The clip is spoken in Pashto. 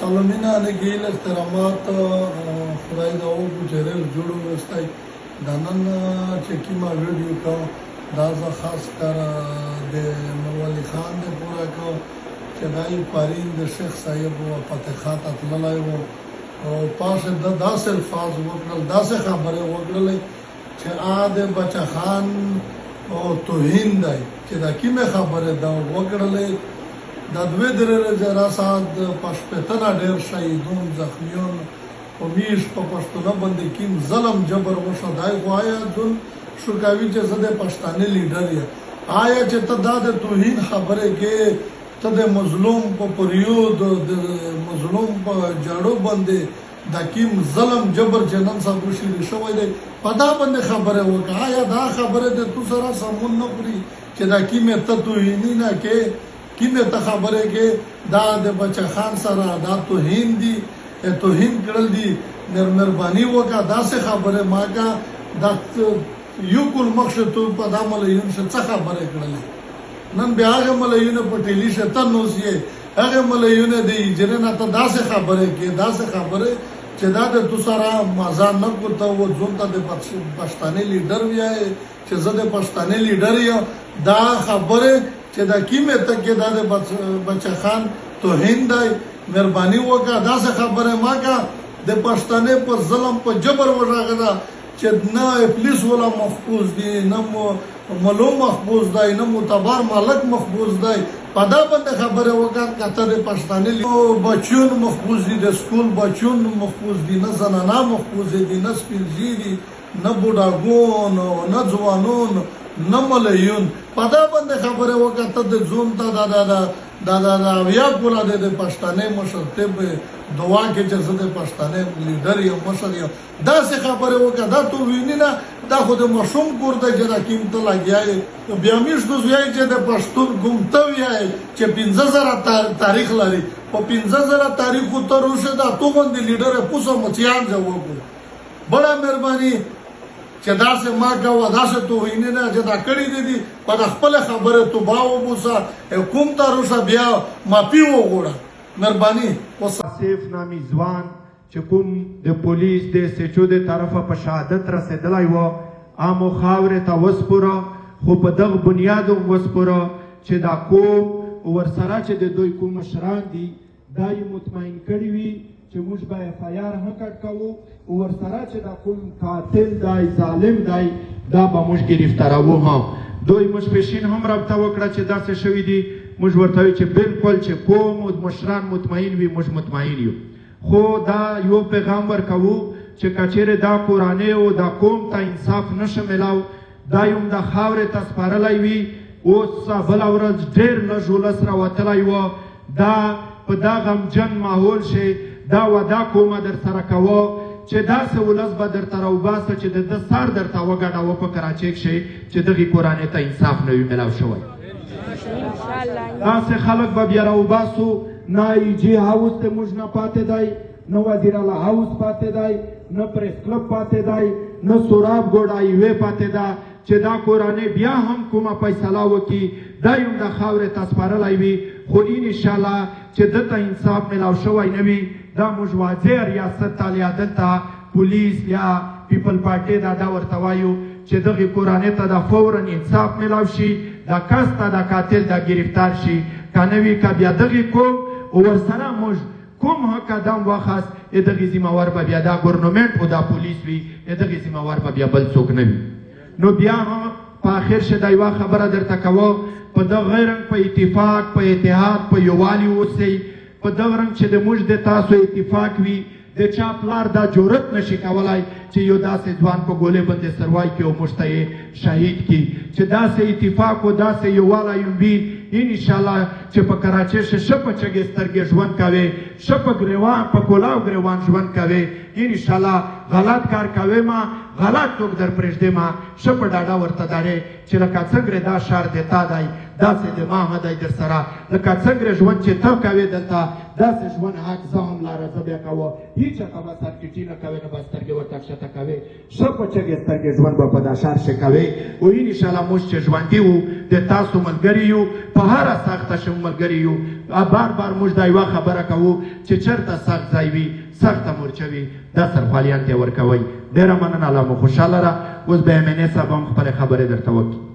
سالمینه نگیل احترامات خدای دا او بجرل جوړو وستای دا نن چې کیما ویډیو کا دا زه خاص کر د مولی خان د پورا کو چې دای پارین د شیخ صاحب او فتحات اطلالای وو او پاسه د داس الفاظ وکړل داسه خبره وکړل چې د بچا خان او توهین دی چې دا کیمه خبره دا وکړل دا دوی درې جرا سات پښپتنه ډېر شهیدون زخمیون او میش په پښتون باندې کیم ظلم جبر وشو دای غوايا ځون شوکاوی چې زده پښتانه لیډر یې آیا چې ته دا د توهین خبره کې ته د مظلوم په پریود د مظلوم په جاړو باندې د کیم ظلم جبر جنن صاحب شي شوی دی په دا باندې خبره وکړه آیا دا خبره د تو سره سمون نه پوری چې دا کیمه ته توهین نه کې کیمه ته خبره کې دا د بچا خان سره دا توهین دي توهین کړل دي مهرباني وکړه دا څه خبره ما کا دا یو کول مقصد ته په دا مليون څه خبره کړل نن بیا هغه مليون په ټیلی شته نو سي هغه مليون دي جننه ته دا څه خبره کې دا څه خبره چې دا د تو سره مزه نه کوته و ځون ته د پښتانه لیډر ویای چې زه د پښتانه لیډر یم دا خبره چې دا کیمه ته کې دا د بچا خان توهین دی مهرباني وکړه دا څه خبره ما کا د پښتانه په ظلم په جبر وراغله چې نه پولیس ولا محفوظ دي نه ملو محفوظ دی نه معتبر مالک محفوظ دی په دا باندې خبره وکړه کته د پښتانه بچون محفوظ دي د سکول بچون محفوظ دي نه زنانه محفوظ دي نه سپیلجی دي نه بوډاګون نه ځوانون نه مليون په دا باندې خبره وکړه ته د زوم ته دا بیا کوله د پښتانه مشرتب دعا کې چې زه د پښتانه لیډر یم مشر یم داسې خبره وکړه دا ټول ویني نه دا خو د مشوم کور د جره قیمته لګیای بیا میش د زوی چې د پښتون ګمته ویای چې 15000 تاریخ لري په 15000 تاریخ تر اوسه دا تو باندې لیډر پوسو مچیان جواب بڑا مهرباني چې داسې ما کوه داسې توهین نه چې دا کړي دي په خپل خبره تو باو بوسا کوم تر اوسه بیا مافي وغوړه مهرباني وصف نامي ځوان چې کوم د پولیس د سچو د طرفه په شهادت رسیدلی و عامو خاورې ته وسپوره خو په دغه بنیاد وسپوره چې دا کوم ورسره چې د دوی کوم مشران دي دا یې مطمئن کړي وي چې موږ به FIR هم کټ کوو او ورسره چې دا کوم قاتل دی ظالم دی دا به موږ گرفتاروو هم دوی مشپشین هم رابطه وکړه چې داسې شوي دي موږ ورته وایو چې بالکل چې کوم مشران مطمئن وي موږ مطمئن یو خو دا یو پیغام ورکوو چې کچېرې دا کورانې او دا قوم ته انصاف نشه میلاو دا یوم د خاورې ته سپارلی وي اوس بله ورځ ډېر لږ ولس راوتلی و دا په دا غمجن ماحول شي دا وعده کومه در سره کوه چې داسې ولس به درته راوباسه چې د ده سر درته وګډوه په کراچۍ کښې چې دغې کورانۍ ته انصاف نه وي میلاو شوی داسې خلک به بیا راوباسو نه ایجي هاوس د موږ نه پاتې دی نه وزیراله هاوس پاتې دی نه پریس کلب پاتې دی نه سوراب ګوډ هایوې پاتې ده چې دا کورانۍ بیا هم کومه فیصله وکړي دا یوم د خاورې ته سپارلی وي خو انشاءالله چې دته انصاف میلاو شوی نه وي دا موږ واضح ریاست ته یا دلته پولیس یا پیپل پارټۍ دا ورته وایو چې دغې کورانۍ ته دا فورا انصاف میلاو شي دا کس ته دا قاتل دا گرفتار شي که نه وي که بیا دغې کوم ورسره موږ کوم قدم واخست دغې ذمهوار به بیا دا ګورنمنټ او دا پولیس وي دغې ذمهوار به بیا بل څوک نه وي نو بیا هم په آخر شه دا یوه خبره درته کوه په دغه رنګ په اتفاق په اتحاد په یووالي اوسئ په دغه رنګ چې د موږ د تاسو اتفاق وي د چا پلار دا جرأت نشي کولی چې یو داسې ځوان په ګولۍ باندې سروای کړي او موږ ته یې شهید کړي چې داسې اتفاق او داسې یووالی وي انشاءالله چې په کراچۍ ښه ښه په چږې سترګې ژوند کوې ښه په ګریوان په کلاو ګریوان ژوند کوې انشاءالله غلط کار کوې ما غلط څوک در پرېږدې ما ښه په ډاډه ورته دارې چې لکه څنګه دا ښار د تا دی داسې د ما هم دی در سره لکه څنګه ژوند چې ته کوې دلته داسې ژوند حق زه هم لاره زه بیا کوه هېڅ چاته به سرکټي نه کوې نه به سترګې ورته کښته کوې ښه په چږې سترګې ژوند به په دا ښار ښه کوې او انشاءالله موږ چې ژوندي وو د تاسو ملګري یو په هره سخته شو ملګري یو بار بار موږ دا یوه خبره کوو چې چېرته سخت ځای وي سخته مورچه وي دا سرخوالیان ته یې ورکوئ ډېره مننه الله مو خوشحاله را اوس به ایم این اے صاحب هم خپلې خبرې درته وکړي